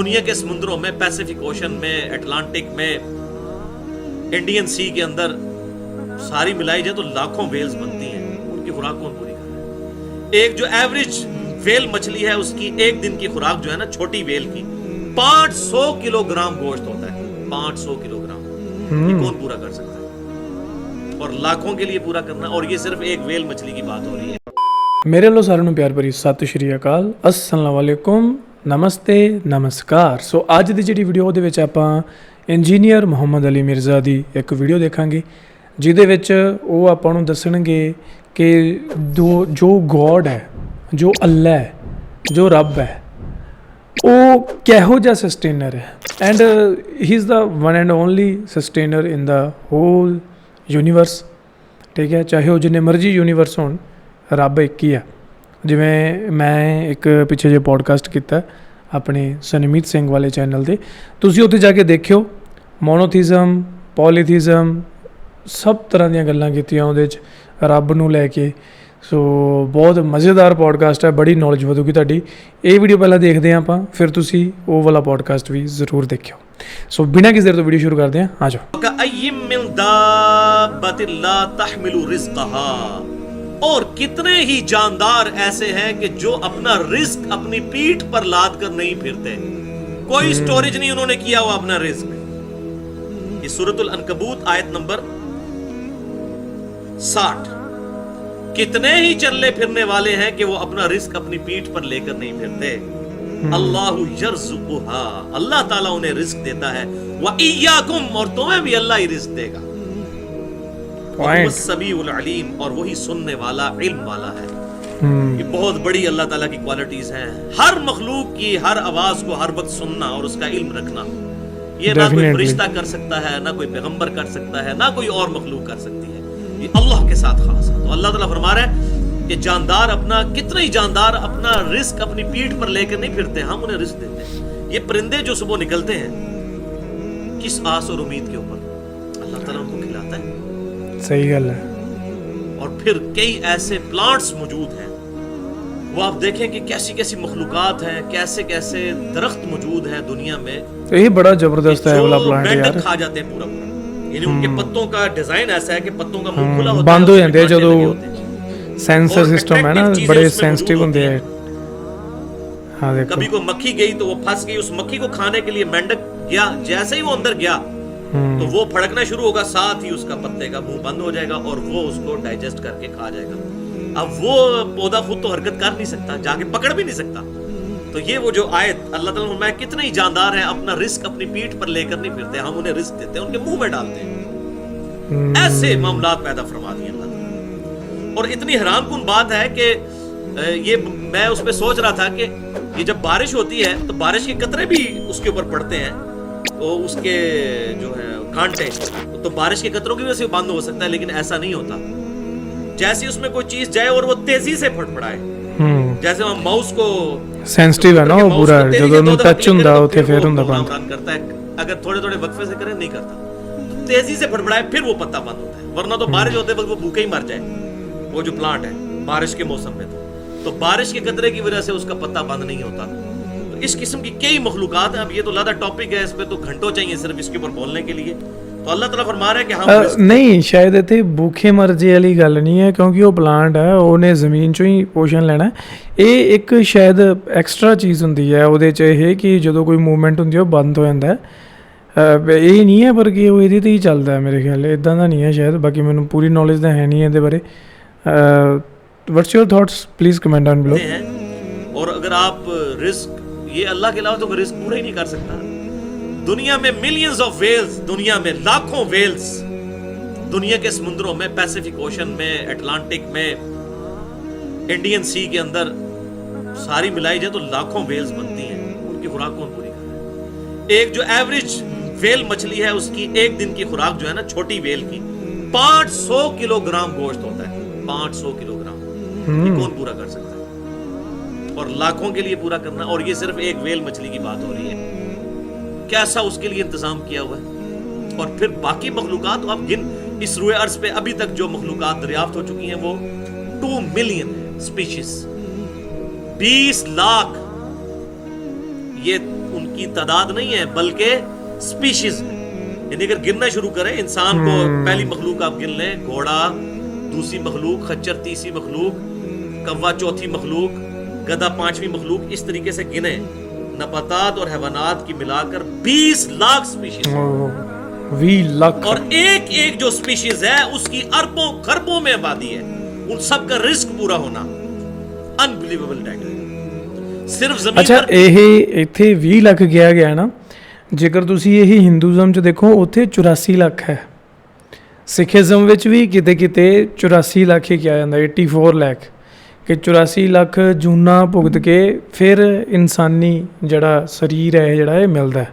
دنیا کے سمندروں میں، پیسیفک اوشن میں، اٹلانٹک میں، انڈین سی کے اندر ساری ملائی جائے تو لاکھوں ویلز بنتی ہیں. ان کی خوراک کون پوری کر رہا ہے؟ ایک جو ایوریج ویل مچھلی ہے اس کی ایک دن کی خوراک جو ہے نا چھوٹی ویل کی 500 کلو گرام گوشت ہوتا ہے. 500 کلو گرام یہ کون پورا کر سکتا ہے؟ اور لاکھوں کے لیے پورا کرنا، اور یہ صرف ایک ویل مچھلی کی بات ہو رہی ہے. ਮੇਰੇ ਵੱਲੋਂ ਸਾਰਿਆਂ ਨੂੰ ਪਿਆਰ ਭਰੀ ਸਤਿ ਸ਼੍ਰੀ ਅਕਾਲ, ਅਸਲਾਮ ਵਾਲੇਕੁਮ, ਨਮਸਤੇ, ਨਮਸਕਾਰ. ਸੋ ਅੱਜ ਦੀ ਜਿਹੜੀ ਵੀਡੀਓ ਉਹਦੇ ਵਿੱਚ ਆਪਾਂ ਇੰਜੀਨੀਅਰ ਮੁਹੰਮਦ ਅਲੀ ਮਿਰਜ਼ਾ ਦੀ ਇੱਕ ਵੀਡੀਓ ਦੇਖਾਂਗੇ ਜਿਹਦੇ ਵਿੱਚ ਉਹ ਆਪਾਂ ਨੂੰ ਦੱਸਣਗੇ ਕਿ ਜੋ ਗੋਡ ਹੈ, ਜੋ ਅੱਲਾ ਹੈ, ਜੋ ਰੱਬ ਹੈ, ਉਹ ਕਿਹੋ ਜਿਹਾ ਸਸਟੇਨਰ ਹੈ. And he is the one and only sustainer in the whole universe. ਠੀਕ ਹੈ, ਚਾਹੇ ਉਹ ਜਿੰਨੇ ਮਰਜ਼ੀ ਯੂਨੀਵਰਸ ਹੋਣ, ਰੱਬ ਇੱਕ ਹੀ ਆ. ਜਿਵੇਂ ਮੈਂ ਇੱਕ ਪਿੱਛੇ ਜਿਹੇ ਪੋਡਕਾਸਟ ਕੀਤਾ ਆਪਣੇ ਸਨਮੀਤ ਸਿੰਘ ਵਾਲੇ ਚੈਨਲ 'ਤੇ, ਤੁਸੀਂ ਉੱਥੇ ਜਾ ਕੇ ਦੇਖਿਓ. ਮੋਨੋਥੀਜ਼ਮ, ਪੋਲੀਥੀਜ਼ਮ, ਸਭ ਤਰ੍ਹਾਂ ਦੀਆਂ ਗੱਲਾਂ ਕੀਤੀਆਂ ਉਹਦੇ 'ਚ ਰੱਬ ਨੂੰ ਲੈ ਕੇ. ਸੋ ਬਹੁਤ ਮਜ਼ੇਦਾਰ ਪੋਡਕਾਸਟ ਹੈ, ਬੜੀ ਨੌਲੇਜ ਵਧੂਗੀ ਤੁਹਾਡੀ. ਇਹ ਵੀਡੀਓ ਪਹਿਲਾਂ ਦੇਖਦੇ ਹਾਂ ਆਪਾਂ, ਫਿਰ ਤੁਸੀਂ ਉਹ ਵਾਲਾ ਪੋਡਕਾਸਟ ਵੀ ਜ਼ਰੂਰ ਦੇਖਿਓ. ਸੋ ਬਿਨਾਂ ਕਿਸੇ ਦੇਰ ਤੋਂ ਵੀਡੀਓ ਸ਼ੁਰੂ ਕਰਦੇ ਹਾਂ. ਆ ਜਾਓ. کَأَيِّن مِّن دَابَّةٍ لَّا تَحْمِلُ رِزْقَهَا، اور کتنے ہی جاندار ایسے ہیں کہ جو اپنا رزق اپنی پیٹھ پر لاد کر نہیں پھرتے. کوئی سٹوریج نہیں انہوں نے کیا ہوا اپنا رزق. یہ سورۃ العنکبوت آیت نمبر 60. کتنے ہی چلنے پھرنے والے ہیں کہ وہ اپنا رزق اپنی پیٹھ پر لے کر نہیں پھرتے. اللہ یرزقها، اللہ تعالیٰ انہیں رزق دیتا ہے. وَإِيَّاكُمْ، اور تمہیں بھی اللہ ہی رزق دے گا. السمیع العلیم، اور وہی سننے والا، علم والا ہے. یہ بہت بڑی اللہ تعالیٰ کی کوالٹیز ہیں. ہر مخلوق کی ہر آواز کو ہر وقت سننا اور اس کا علم رکھنا، یہ نہ کوئی فرشتہ کر سکتا ہے، نہ کوئی پیغمبر کر سکتا ہے، نہ کوئی اور مخلوق کر سکتی ہے. یہ اللہ کے ساتھ خاص ہے. تو اللہ تعالیٰ فرما رہا ہے کہ جاندار اپنا، کتنے ہی جاندار اپنا رزق اپنی پیٹھ پر لے کر نہیں پھرتے، ہم انہیں رزق دیتے ہیں. یہ پرندے جو صبح نکلتے ہیں کس آس اور امید کے اوپر؟ اللہ تعالیٰ ان کو کھلاتا ہے. صحیح گل ہے. اور پھر کئی ایسے پلانٹس موجود ہیں، وہ آپ دیکھیں کہ کیسی کیسی مخلوقات ہیں، کیسے کیسے درخت موجود ہیں دنیا میں. یہ بڑا زبردست ہے والا پلانٹ یار. مینڈک کھا جاتے ہیں پورا پورا. یعنی ان کے پتوں کا ڈیزائن ایسا ہے کہ پتوں کا منہ کھلا ہوتا ہے، بند ہو جاتے ہیں جدو سینسر سسٹم ہے نا، بڑے سینسٹیو ہوتے ہیں. ہاں دیکھو، کبھی کوئی مکھی گئی تو وہ پھنس گئی، اس مکھی کو کھانے کے لیے مینڈک گیا، جیسے ہی وہ اندر گیا تو وہ پھڑکنا شروع ہوگا، ساتھ ہی اس کا پتے کا منہ بند ہو جائے گا اور وہ اس کو ڈائجسٹ کر کے کھا جائے گا. اب وہ پودا خود تو حرکت کر نہیں سکتا، جا کے پکڑ بھی نہیں سکتا. تو یہ وہ جو آیت اللہ تعالیٰ نے کتنے ہی جاندار ہیں اپنا رزق اپنی پیٹھ پر لے کر نہیں پھرتے، ہم انہیں رزق دیتے ہیں، ان کے منہ میں ڈالتے ہیں. ایسے معاملات پیدا فرما دیے اللہ تعالیٰ. اور اتنی حیران کن بات ہے کہ یہ میں اس پہ سوچ رہا تھا کہ یہ جب بارش ہوتی ہے تو بارش کے قطرے بھی اس کے اوپر پڑتے ہیں، تو اس کے جو ہے کانٹے، تو بارش کے قطروں کی وجہ سے بند ہو سکتا ہے، لیکن ایسا نہیں ہوتا. جیسے اس میں کوئی چیز جائے اور وہ تیزی سے پھڑپڑائے، جیسے ہم ماؤس کو سینسٹیو ہے نا وہ پورا، جب انہوں ٹچ ہوندا اوتھے پھر ہوندا بند کرتا ہے. اگر تھوڑے تھوڑے وقفے سے کرے نہیں کرتا، تیزی سے پھڑپڑائے پھر وہ پتا بند ہوتا ہے. ورنہ تو بارش ہوتے وقت وہ بھوکے ہی مر جائے وہ جو پلانٹ ہے بارش کے موسم میں. تو بارش کے قطرے کی وجہ سے اس کا پتا بند نہیں ہوتا. تو اس قسم کی کئی مخلوقات ہیں. اب یہ تو لادہ ٹاپک ہے، اس پہ تو گھنٹوں چاہیے صرف اس کے اوپر بولنے کے لیے. تو اللہ تعالیٰ فرما رہا ہے کہ ہم نہیں، شاید اتنے بھوکے مرجے والی گل نہیں ہے، کیونکہ وہ پلانٹ ہے انہیں زمین چوں ہی پوشن لینا ہے. یہ ایک شاید ایکسٹرا چیز ہوتی ہے وہ کہ جدو کوئی موومنٹ ہوتی ہے وہ بند ہو جاتا ہے. یہ نہیں ہے پر کہ وہ یہ ہی چلتا ہے میرے خیال، ادا کا نہیں ہے شاید. باقی مجھے پوری نالج تو ہے نہیں ہے بارے. What's your thoughts, please comment down below. اور اگر آپ رزق، یہ اللہ کے علاوہ تو رزق پورا ہی نہیں کر سکتا. دنیا میں ملینز آف ویلز، دنیا میں لاکھوں ویلز، دنیا کے سمندروں میں، پیسیفک اوشن میں، اٹلانٹک میں، انڈین سی کے اندر ساری ملائی جائے تو لاکھوں ویلز بنتی ہیں. ان کی خوراک کون پوری کر رہا ہے؟ ایک جو ایوریج ویل مچھلی ہے اس کی ایک دن کی خوراک جو ہے نا چھوٹی ویل کی 500 کلو گرام گوشت ہوتا ہے. 500 کلو گرام یہ کون پورا کر سکتا ہے؟ اور لاکھوں کے لیے پورا کرنا، اور یہ صرف ایک ویل مچھلی کی بات ہو رہی ہے. کیسا اس کے لیے انتظام کیا ہوا ہے. اور پھر باقی مخلوقات اب گن، اس روئے ارض پہ ابھی تک جو مخلوقات دریافت ہو چکی ہیں وہ 2 ملین اسپیشیز، 20 لاکھ یہ ان کی تعداد نہیں ہے بلکہ سپیشیز ہے. یعنی اگر گننا شروع کریں انسان کو پہلی مخلوق آپ گن لیں, گھوڑا دوسری مخلوق, خچر تیسری مخلوق, کوا چوتھی مخلوق, گدھا پانچویں مخلوق, اس طریقے سے گنے نباتات اور حیوانات کی ملا کر 20 لاکھ سپیشیز, 20 لاکھ, اور ایک ایک جو سپیشیز ہے اس کی اربوں خربوں میں آبادی ہے. ان سب کا رزق پورا ہونا انبلیویبل ڈیٹا ہے. صرف زمین ਅੱਛਾ پر ਇਹ ਇੱਥੇ 20 ਲੱਖ ਕਿਹਾ ਗਿਆ ਨਾ, ਜੇਕਰ ਤੁਸੀਂ ਇਹੀ ਹਿੰਦੂਜ਼ਮ 'ਚ ਦੇਖੋ ਉੱਥੇ 84 ਲੱਖ ਹੈ. ਸਿੱਖੀਜ਼ਮ ਵਿੱਚ ਵੀ ਕਿਤੇ ਕਿਤੇ 84 ਲੱਖ ਹੀ ਕਿਹਾ ਜਾਂਦਾ, 84 ਲੱਖ, ਕਿ 84 ਲੱਖ ਜੂਨਾ ਭੁਗਤ ਕੇ ਫਿਰ ਇਨਸਾਨੀ ਜਿਹੜਾ ਸਰੀਰ ਹੈ ਜਿਹੜਾ ਇਹ ਮਿਲਦਾ ਹੈ.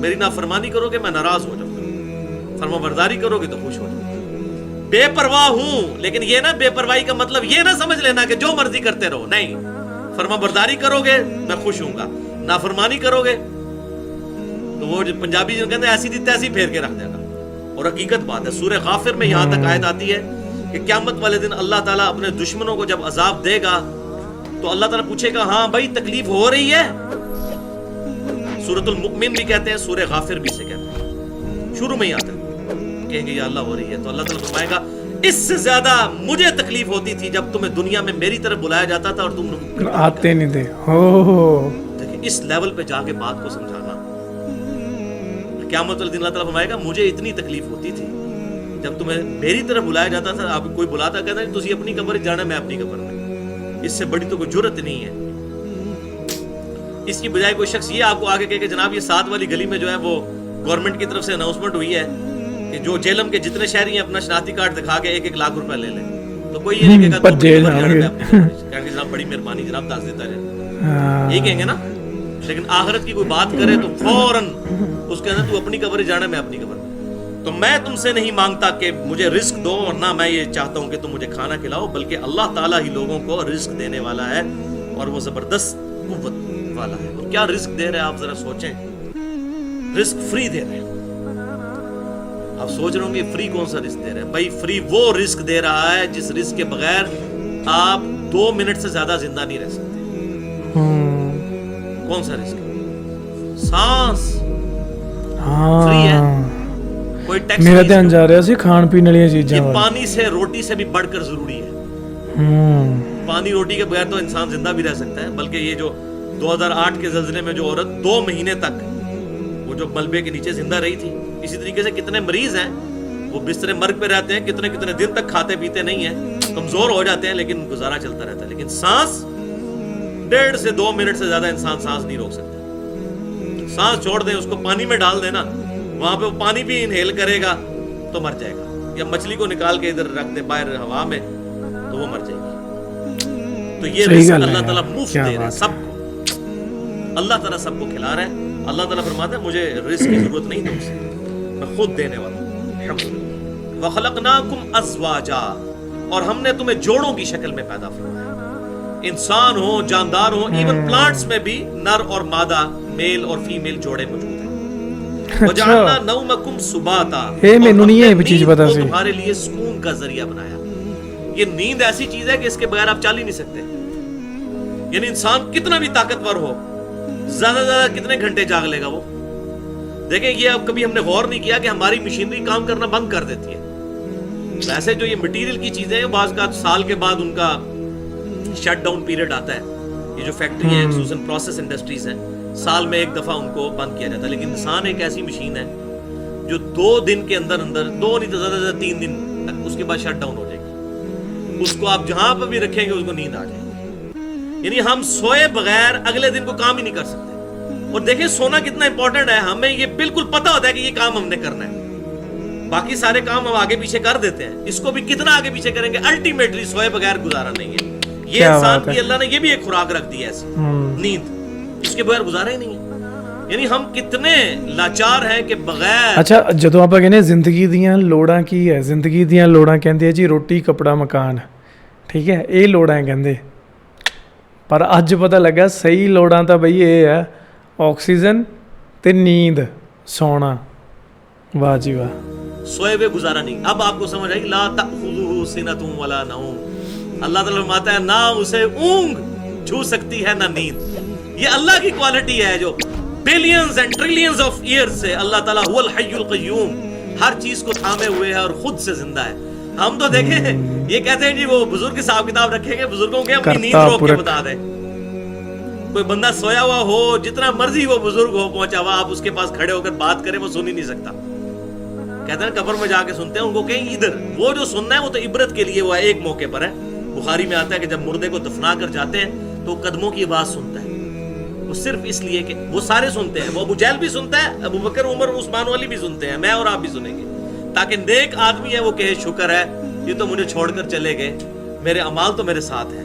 میری نافرمانی کرو گے میں ناراض ہو جاؤں گا, فرما برداری کرو گے تو خوش ہو جاؤں گا. بے پرواہ ہوں لیکن یہ نہ بے پرواہی کا مطلب یہ نہ سمجھ لینا کہ جو مرضی کرتے رہو, نہیں. فرما برداری کرو گے میں خوش ہوں گا, نافرمانی کرو گے تو وہ پنجابی جو کہتے ہیں ایسی تھی تیسی پھیر کے رکھ دینا. اور حقیقت بات ہے سورہ غافر میں یہاں تک آیت آتی ہے کہ قیامت والے دن اللہ تعالیٰ اپنے دشمنوں کو جب عذاب دے گا تو اللہ تعالیٰ پوچھے گا ہاں بھائی تکلیف ہو رہی ہے. سورۃ المؤمن بھی کہتے ہیں, سورہ غافر بھی سے کہتے ہیں, شروع میں ہی آتا ہے کہیں گے یا اللہ ہو رہی ہے تو اللہ تعالیٰ فرمائے گا اس سے زیادہ مجھے تکلیف ہوتی تھی جب تمہیں دنیا میں میری طرف بلایا جاتا تھا اور تم آتے نہیں تھے. دیکھیں اس لیول پہ جا کے بات کو سمجھانا. قیامت والے دن اللہ تعالیٰ فرمائے گا مجھے اتنی تکلیف ہوتی تھی جب تمہیں میری طرف بلایا جاتا تھا. اب کوئی بلاتا کہتا ہے تسی اپنی قبر جانا میں اپنی قبر میں, اس سے بڑی تو کوئی جرت نہیں ہے. اس کی بجائے کوئی شخص یہ آپ کو آگے کہے کہ جناب یہ 7 والی گلی میں جو ہے وہ گورنمنٹ کی طرف سے اناؤنسمنٹ ہوئی ہے کہ جو جیلم کے جتنے شہری ہیں اپنا شناختی کارڈ دکھا کے 1-1 لاکھ روپے لے لیں, تو کوئی یہ نہیں کہتا کہ جناب بڑی مہربانی جناب دس دیتا ہے, یہی کہیں گے نا. لیکن آخرت کی کوئی بات کرے تو فوراً اس کے اندر تو اپنی قبر جانا میں اپنی قبر. تو میں تم سے نہیں مانگتا کہ مجھے رزق دو اور نہ میں یہ چاہتا ہوں کہ تم مجھے کھانا کھلاؤ, بلکہ اللہ تعالیٰ ہی لوگوں کو رزق دینے والا ہے اور وہ زبردست قوت والا ہے. اور کیا رزق دے رہے ہیں آپ ذرا سوچیں, رزق فری دے رہے ہیں. آپ سوچ رہے ہوں گے فری کون سا رزق دے رہے ہیں؟ بھائی فری وہ رزق دے رہا ہے جس رزق کے بغیر آپ 2 منٹ سے زیادہ زندہ نہیں رہ سکتے. کون سا رزق ہے؟ سانس فری ہے, کوئی ٹیکس میرا دھیان جا رہا سی کھان پین والی چیزاں. یہ پانی سے روٹی سے بھی بڑھ کر ضروری ہے. پانی روٹی کے بغیر تو انسان زندہ بھی رہ سکتا ہے, بلکہ یہ جو 2008 کے زلزلے میں جو عورت 2 مہینے تک وہ جو ملبے کے نیچے زندہ رہی تھی, اسی طریقے سے کتنے مریض ہیں وہ بستر مرگ پہ رہتے ہیں, کتنے دن تک کھاتے پیتے نہیں ہیں, کمزور ہو جاتے ہیں لیکن گزارا چلتا رہتا ہے. لیکن سانس 1.5 سے 2 منٹ سے زیادہ انسان سانس نہیں روک سکتا. سانس چھوڑ دیں, اس کو پانی میں ڈال دینا, وہاں پہ وہ پانی بھی انہیل کرے گا تو مر جائے گا, یا مچھلی کو نکال کے ادھر رکھ دیں باہر ہوا میں تو وہ مر جائے گی. تو یہ رزق اللہ تعالیٰ مفت دے رہا ہے سب کو, اللہ تعالیٰ سب کو کھلا رہا ہے. اللہ تعالیٰ فرماتا ہے مجھے رزق کی ضرورت نہیں تم سے, میں خود دینے والا ہوں. وَخَلَقْنَاكُمْ أَزْوَاجًا, اور ہم نے تمہیں جوڑوں کی شکل میں پیدا فرمایا. انسان ہو, جاندار ہو, ایون پلانٹس میں بھی نر اور مادہ, میل اور فیمیل جوڑے موجود ہیں. وَجَعَلْنَا نَوْمَكُمْ سُبَاتًا, اور ہم نے نیند کو تمہارے لیے سکون کا ذریعہ بنایا. یہ نیند ایسی چیز ہے کہ اس کے بغیر آپ چل ہی نہیں سکتے. یعنی انسان کتنا بھی طاقتور ہو, زیادہ زیادہ کتنے گھنٹے جاگ لے گا وہ؟ دیکھیں یہ اب کبھی ہم نے غور نہیں کیا کہ ہماری مشینری کام کرنا بند کر دیتی ہے. ویسے جو یہ مٹیریل کی چیزیں ہیں بعض کا سال کے بعد ان کا شٹ ڈاؤن پیریڈ آتا ہے. یہ جو فیکٹری ہیں, خصوصاً پروسیس انڈسٹریز ہیں, سال میں 1 دفعہ ان کو بند کیا جاتا ہے. لیکن انسان ایک ایسی مشین ہے جو 2 دن کے اندر 2 نہیں تو زیادہ زیادہ 3 دن تک اس کے بعد شٹ ڈاؤن ہو جائے گی. اس کو آپ جہاں پہ بھی رکھیں گے اس کو نیند آ جائے گی. یعنی ہم سوئے بغیر اگلے دن کو کام ہی نہیں کر سکتے. اور دیکھیں سونا کتنا امپورٹنٹ ہے, ہمیں یہ بالکل پتا ہوتا ہے کہ یہ کام ہم نے کرنا ہے, باقی سارے کام ہم آگے پیچھے کر دیتے ہیں, اس کو بھی کتنا آگے پیچھے کریں گے. الٹیمیٹلی سوئے بغیر گزارا نہیں ہے. یہ انسان کی اللہ نے یہ بھی ایک خوراک رکھ دی ہے ایسی, نیند, اس کے بغیر گزارا ہی نہیں ہے. یعنی ہم کتنے لاچار ہیں کہ بغیر. اچھا جدوں آپ کہنے زندگی دیاں لوڑاں کی ہے, زندگی دیاں لوڑاں کہندے جی روٹی کپڑا مکان, ٹھیک ہے یہ لوڑاں کہندے, پر اج پتہ لگا صحیح لوڑاں تا بھئی یہ ہے آکسیجن تے نیند, سونا. واہ جی واہ, سوئے ہوئے گزارا نہیں. اب آپ کو سمجھ آئی لا تأخذہ سنۃ ولا نوم. اللہ تعالیٰ فرماتا ہے نہ اسے اونگ چھو سکتی ہے نہ نیند. یہ اللہ کی کوالٹی ہے جو billions and trillions of years سے اللہ تعالیٰ هو الحی القیوم, ہر چیز کو تھامے ہوئے ہے اور خود سے زندہ ہے. ہم تو دیکھیں یہ کہتے ہیں جی وہ بزرگ حساب کتاب رکھیں گے, بزرگوں کے اپنی نیند روک کے بتا دیں. کوئی بندہ سویا ہوا ہو, جتنا مرضی وہ بزرگ ہو پہنچا ہوا, آپ اس کے پاس کھڑے ہو کر بات کریں وہ سن ہی نہیں سکتا. کہتے ہیں قبر میں جا کے سنتے ہیں ان کو کہیں ادھر, وہ جو سننا ہے وہ تو عبرت کے لیے وہ ایک موقع پر ہے. بخاری میں آتا ہے کہ جب مردے کو دفنا کر جاتے ہیں تو قدموں کی آواز سنتا ہے, وہ صرف اس لیے کہ وہ سارے سنتے ہیں, وہ ابو جہل بھی سنتا ہے, ابو بکر عمر عثمان والی بھی سنتے ہیں, میں اور آپ بھی سنیں گے, تاکہ نیک آدمی ہے وہ کہے شکر ہے یہ تو مجھے چھوڑ کر چلے گئے, میرے اعمال تو میرے ساتھ ہیں.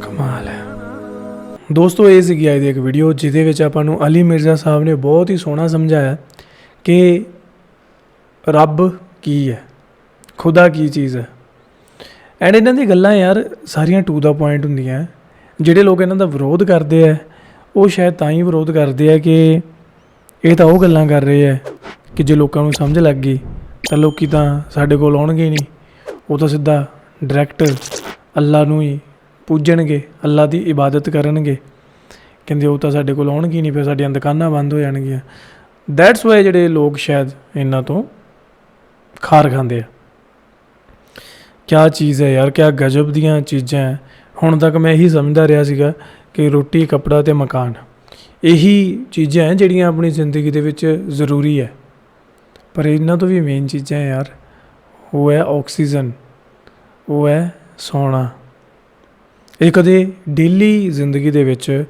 ਕਮਾਲ ਹੈ ਦੋਸਤੋ। ਇਹ ਸੀਗੀ ਅੱਜ ਦੀ ਇੱਕ ਵੀਡੀਓ ਜਿਹਦੇ ਵਿੱਚ ਆਪਾਂ ਨੂੰ ਅਲੀ ਮਿਰਜ਼ਾ ਸਾਹਿਬ ਨੇ ਬਹੁਤ ਹੀ ਸੋਹਣਾ ਸਮਝਾਇਆ ਕਿ ਰੱਬ ਕੀ ਹੈ, ਖੁਦਾ ਕੀ ਚੀਜ਼ ਹੈ। ਐਂਡ ਇਹਨਾਂ ਦੀ ਗੱਲਾਂ ਯਾਰ ਸਾਰੀਆਂ ਟੂ ਦਾ ਪੁਆਇੰਟ ਹੁੰਦੀਆਂ। ਜਿਹੜੇ ਲੋਕ ਇਹਨਾਂ ਦਾ ਵਿਰੋਧ ਕਰਦੇ ਆ ਉਹ ਸ਼ਾਇਦ ਤਾਂ ਹੀ ਵਿਰੋਧ ਕਰਦੇ ਆ ਕਿ ਇਹ ਤਾਂ ਉਹ ਗੱਲਾਂ ਕਰ ਰਹੇ ਆ ਕਿ ਜੇ ਲੋਕਾਂ ਨੂੰ ਸਮਝ ਲੱਗ ਗਈ ਤਾਂ ਲੋਕੀ ਤਾਂ ਸਾਡੇ ਕੋਲ ਆਉਣਗੇ ਨਹੀਂ, ਉਹ ਤਾਂ ਸਿੱਧਾ ਡਾਇਰੈਕਟ ਅੱਲਾ ਨੂੰ ਹੀ ਪੂਜਣਗੇ, ਅੱਲਾ ਦੀ ਇਬਾਦਤ ਕਰਨਗੇ। ਕਹਿੰਦੇ ਉਹ ਤਾਂ ਸਾਡੇ ਕੋਲ ਆਉਣਗੇ ਨਹੀਂ, ਫਿਰ ਸਾਡੀਆਂ ਦੁਕਾਨਾਂ ਬੰਦ ਹੋ ਜਾਣਗੀਆਂ। ਦੈਟਸ ਵਾਈ ਜਿਹੜੇ ਲੋਕ ਸ਼ਾਇਦ ਇਹਨਾਂ ਤੋਂ ਖਾਰ ਖਾਂਦੇ ਆ। ਕਿਆ ਚੀਜ਼ ਹੈ ਯਾਰ, ਕਿਆ ਗਜਬ ਦੀਆਂ ਚੀਜ਼ਾਂ ਹੈ। ਹੁਣ ਤੱਕ ਮੈਂ ਇਹੀ ਸਮਝਦਾ ਰਿਹਾ ਸੀਗਾ ਕਿ ਰੋਟੀ, ਕੱਪੜਾ ਅਤੇ ਮਕਾਨ ਇਹੀ ਚੀਜ਼ਾਂ ਹੈ ਜਿਹੜੀਆਂ ਆਪਣੀ ਜ਼ਿੰਦਗੀ ਦੇ ਵਿੱਚ ਜ਼ਰੂਰੀ ਹੈ, ਪਰ ਇਹਨਾਂ ਤੋਂ ਵੀ ਮੇਨ ਚੀਜ਼ਾਂ ਯਾਰ ਉਹ ਹੈ ਆਕਸੀਜਨ, ਉਹ ਹੈ ਸੌਣਾ। ਇਹ ਕਦੇ ਡੇਲੀ ਜ਼ਿੰਦਗੀ ਦੇ ਵਿੱਚ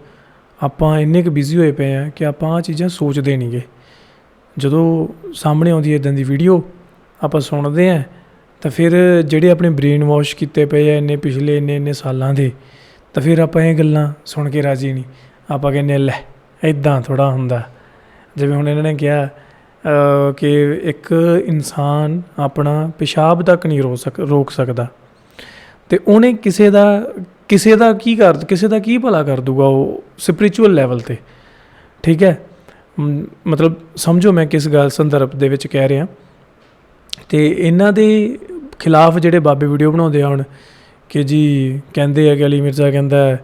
ਆਪਾਂ ਇੰਨੇ ਕੁ ਬਿਜ਼ੀ ਹੋਏ ਪਏ ਹਾਂ ਕਿ ਆਪਾਂ ਆਹ ਚੀਜ਼ਾਂ ਸੋਚਦੇ ਨਹੀਂ ਗੇ। ਜਦੋਂ ਸਾਹਮਣੇ ਆਉਂਦੀ ਹੈ ਇੱਦਾਂ ਦੀ ਵੀਡੀਓ, ਆਪਾਂ ਸੁਣਦੇ ਹਾਂ ਤਾਂ ਫਿਰ ਜਿਹੜੇ ਆਪਣੇ ਬ੍ਰੇਨ ਵਾਸ਼ ਕੀਤੇ ਪਏ ਆ ਇੰਨੇ ਪਿਛਲੇ ਇੰਨੇ ਸਾਲਾਂ ਦੇ, ਤਾਂ ਫਿਰ ਆਪਾਂ ਇਹ ਗੱਲਾਂ ਸੁਣ ਕੇ ਰਾਜ਼ੀ ਨਹੀਂ। ਆਪਾਂ ਕਹਿੰਦੇ ਲੈ ਇੱਦਾਂ ਥੋੜ੍ਹਾ ਹੁੰਦਾ। ਜਿਵੇਂ ਹੁਣ ਇਹਨਾਂ ਨੇ ਕਿਹਾ ਕਿ ਇੱਕ ਇਨਸਾਨ ਆਪਣਾ ਪਿਸ਼ਾਬ ਤੱਕ ਨਹੀਂ ਰੋਕ ਸਕਦਾ, ਅਤੇ ਉਹਨੇ ਕਿਸੇ ਦਾ ਕੀ ਭਲਾ ਕਰ ਦੂਗਾ ਉਹ ਸਪਿਰਿਚੁਅਲ ਲੈਵਲ 'ਤੇ। ਠੀਕ ਹੈ, ਮਤਲਬ ਸਮਝੋ ਮੈਂ ਕਿਸ ਗੱਲ ਸੰਦਰਭ ਦੇ ਵਿੱਚ ਕਹਿ ਰਿਹਾ। ਅਤੇ ਇਹਨਾਂ ਦੇ ਖਿਲਾਫ ਜਿਹੜੇ ਬਾਬੇ ਵੀਡੀਓ ਬਣਾਉਂਦੇ ਆ ਹੁਣ ਕਿ ਜੀ ਕਹਿੰਦੇ ਆ ਕਿ ਅਲੀ ਮਿਰਜ਼ਾ ਕਹਿੰਦਾ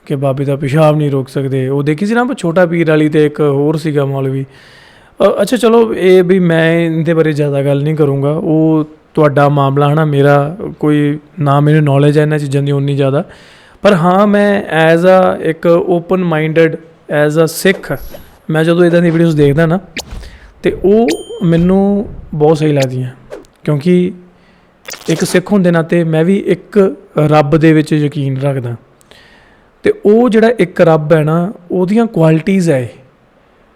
ਕਿ ਬਾਬੇ ਦਾ ਪਿਸ਼ਾਬ ਨਹੀਂ ਰੋਕ ਸਕਦੇ। ਉਹ ਦੇਖੀ ਸੀ ਨਾ ਆਪਾਂ ਛੋਟਾ ਪੀਰ ਵਾਲੀ, ਅਤੇ ਇੱਕ ਹੋਰ ਸੀਗਾ ਮੌਲਵੀ। ਅੱਛਾ ਚਲੋ ਇਹ ਵੀ ਮੈਂ ਇਹਦੇ ਬਾਰੇ ਜ਼ਿਆਦਾ ਗੱਲ ਨਹੀਂ ਕਰੂੰਗਾ, ਉਹ ਤੁਹਾਡਾ ਮਾਮਲਾ ਹੈ ਨਾ, ਮੇਰਾ ਕੋਈ ਨਾ ਮੈਨੂੰ ਨੌਲੇਜ ਹੈ ਇਹਨਾਂ ਚੀਜ਼ਾਂ ਦੀ ਉਨੀ ਜ਼ਿਆਦਾ। ਪਰ ਹਾਂ ਮੈਂ ਐਜ਼ ਆ ਇੱਕ ਓਪਨ ਮਾਈਂਡਡ ਐਜ਼ ਆ ਸਿੱਖ, ਮੈਂ ਜਦੋਂ ਇੱਦਾਂ ਦੀ ਵੀਡੀਓਜ਼ ਦੇਖਦਾ ਨਾ ਅਤੇ ਉਹ ਮੈਨੂੰ ਬਹੁਤ ਸਹੀ ਲੱਗਦੀਆਂ, ਕਿਉਂਕਿ ਇੱਕ ਸਿੱਖ ਹੋਣ ਦੇ ਨਾਤੇ ਮੈਂ ਵੀ ਇੱਕ ਰੱਬ ਦੇ ਵਿੱਚ ਯਕੀਨ ਰੱਖਦਾ। ਅਤੇ ਉਹ ਜਿਹੜਾ ਇੱਕ ਰੱਬ ਹੈ ਨਾ, ਉਹਦੀਆਂ ਕੁਆਲਿਟੀਜ਼ ਹੈ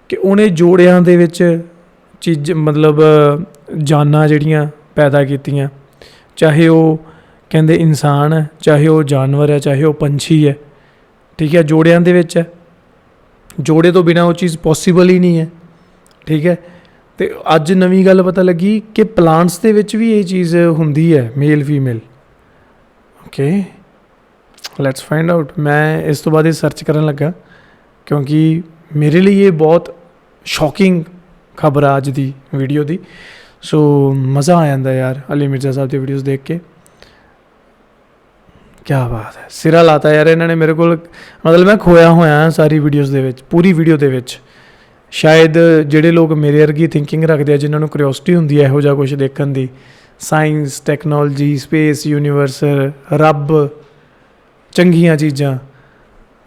ਕਿ ਉਹਨੇ ਜੋੜਿਆਂ ਦੇ ਵਿੱਚ ਮਤਲਬ ਜਾਨਾਂ ਜਿਹੜੀਆਂ ਪੈਦਾ ਕੀਤੀਆਂ, ਚਾਹੇ ਉਹ ਕਹਿੰਦੇ ਇਨਸਾਨ ਹੈ, ਚਾਹੇ ਉਹ ਜਾਨਵਰ ਹੈ, ਚਾਹੇ ਉਹ ਪੰਛੀ ਹੈ। ਠੀਕ ਹੈ, ਜੋੜਿਆਂ ਦੇ ਵਿੱਚ ਹੈ। ਜੋੜੇ ਤੋਂ ਬਿਨਾਂ ਉਹ ਚੀਜ਼ ਪੋਸੀਬਲ ਹੀ ਨਹੀਂ ਹੈ। ਠੀਕ ਹੈ, ਅਤੇ ਅੱਜ ਨਵੀਂ ਗੱਲ ਪਤਾ ਲੱਗੀ ਕਿ ਪਲਾਂਟਸ ਦੇ ਵਿੱਚ ਵੀ ਇਹ ਚੀਜ਼ ਹੁੰਦੀ ਹੈ, male female. Okay, let's find out. ਮੈਂ ਇਸ ਤੋਂ ਬਾਅਦ ਇਹ ਸਰਚ ਕਰਨ ਲੱਗਾ ਕਿਉਂਕਿ ਮੇਰੇ ਲਈ ਇਹ ਬਹੁਤ ਸ਼ੌਕਿੰਗ ਖਬਰ ਆ ਅੱਜ ਦੀ ਵੀਡੀਓ ਦੀ। ਸੋ ਮਜ਼ਾ ਆ ਜਾਂਦਾ ਯਾਰ ਅਲੀ ਮਿਰਜ਼ਾ ਸਾਹਿਬ ਦੀ ਵੀਡੀਓਜ਼ ਦੇਖ ਕੇ। ਕਿਆ ਬਾਤ ਹੈ, ਸਿਰਾ ਲਾਤਾ ਯਾਰ ਇਹਨਾਂ ਨੇ ਮੇਰੇ ਕੋਲ। ਮਤਲਬ ਮੈਂ ਖੋਇਆ ਹੋਇਆ ਸਾਰੀ ਵੀਡੀਓਜ਼ ਦੇ ਵਿੱਚ, ਪੂਰੀ ਵੀਡੀਓ ਦੇ ਵਿੱਚ। ਸ਼ਾਇਦ ਜਿਹੜੇ ਲੋਕ ਮੇਰੇ ਵਰਗੀ ਥਿੰਕਿੰਗ ਰੱਖਦੇ ਆ, ਜਿਨ੍ਹਾਂ ਨੂੰ ਕਿਉਰਿਓਸਿਟੀ ਹੁੰਦੀ ਹੈ ਇਹੋ ਜਿਹਾ ਕੁਛ ਦੇਖਣ ਦੀ, ਸਾਇੰਸ, ਟੈਕਨੋਲੋਜੀ, ਸਪੇਸ, ਯੂਨੀਵਰਸ, ਰੱਬ, ਚੰਗੀਆਂ ਚੀਜ਼ਾਂ,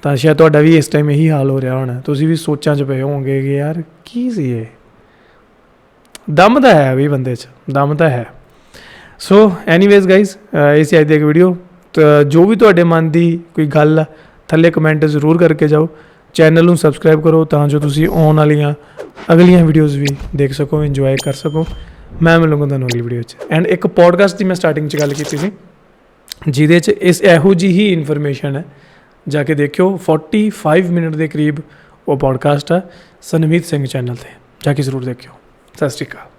ਤਾਂ ਸ਼ਾਇਦ ਤੁਹਾਡਾ ਵੀ ਇਸ ਟਾਈਮ ਇਹੀ ਹਾਲ ਹੋ ਰਿਹਾ ਹੋਣਾ। ਤੁਸੀਂ ਵੀ ਸੋਚਾਂ 'ਚ ਪਏ ਹੋਵੋਗੇ ਕਿ ਯਾਰ ਕੀ ਸੀ ਇਹ। ਦਮ ਤਾਂ ਹੈ ਵੀ ਬੰਦੇ 'ਚ, ਦਮ ਤਾਂ ਹੈ। ਸੋ ਐਨੀਵੇਜ਼ ਗਾਈਜ਼, ਇਹ ਸੀ ਅੱਜ ਦੀ ਇੱਕ ਵੀਡੀਓ। ਤਾਂ ਜੋ ਵੀ ਤੁਹਾਡੇ ਮਨ ਦੀ ਕੋਈ ਗੱਲ ਆ ਥੱਲੇ ਕਮੈਂਟ ਜ਼ਰੂਰ ਕਰਕੇ ਜਾਓ। ਚੈਨਲ ਨੂੰ ਸਬਸਕ੍ਰਾਈਬ ਕਰੋ ਤਾਂ ਜੋ ਤੁਸੀਂ ਆਉਣ ਵਾਲੀਆਂ ਅਗਲੀਆਂ ਵੀਡੀਓਜ਼ ਵੀ ਦੇਖ ਸਕੋ, ਇੰਜੋਏ ਕਰ ਸਕੋ। ਮੈਂ ਮਿਲੂੰਗਾ ਤੁਹਾਨੂੰ ਅਗਲੀ ਵੀਡੀਓ 'ਚ। ਐਂਡ ਇੱਕ ਪੋਡਕਾਸਟ ਦੀ ਮੈਂ ਸਟਾਰਟਿੰਗ 'ਚ ਗੱਲ ਕੀਤੀ ਸੀ, ਜਿਹਦੇ 'ਚ ਇਹੋ ਜਿਹੀ ਹੀ ਇਨਫੋਰਮੇਸ਼ਨ ਹੈ। ਜਾ ਕੇ ਦੇਖਿਓ, 45 ਮਿੰਟ ਦੇ ਕਰੀਬ ਉਹ ਪੋਡਕਾਸਟ ਆ ਸਨਮੀਤ ਸਿੰਘ ਚੈਨਲ 'ਤੇ, ਜਾ ਕੇ ਜ਼ਰੂਰ ਦੇਖਿਓ। ਸਤਿ ਸ਼੍ਰੀ ਅਕਾਲ।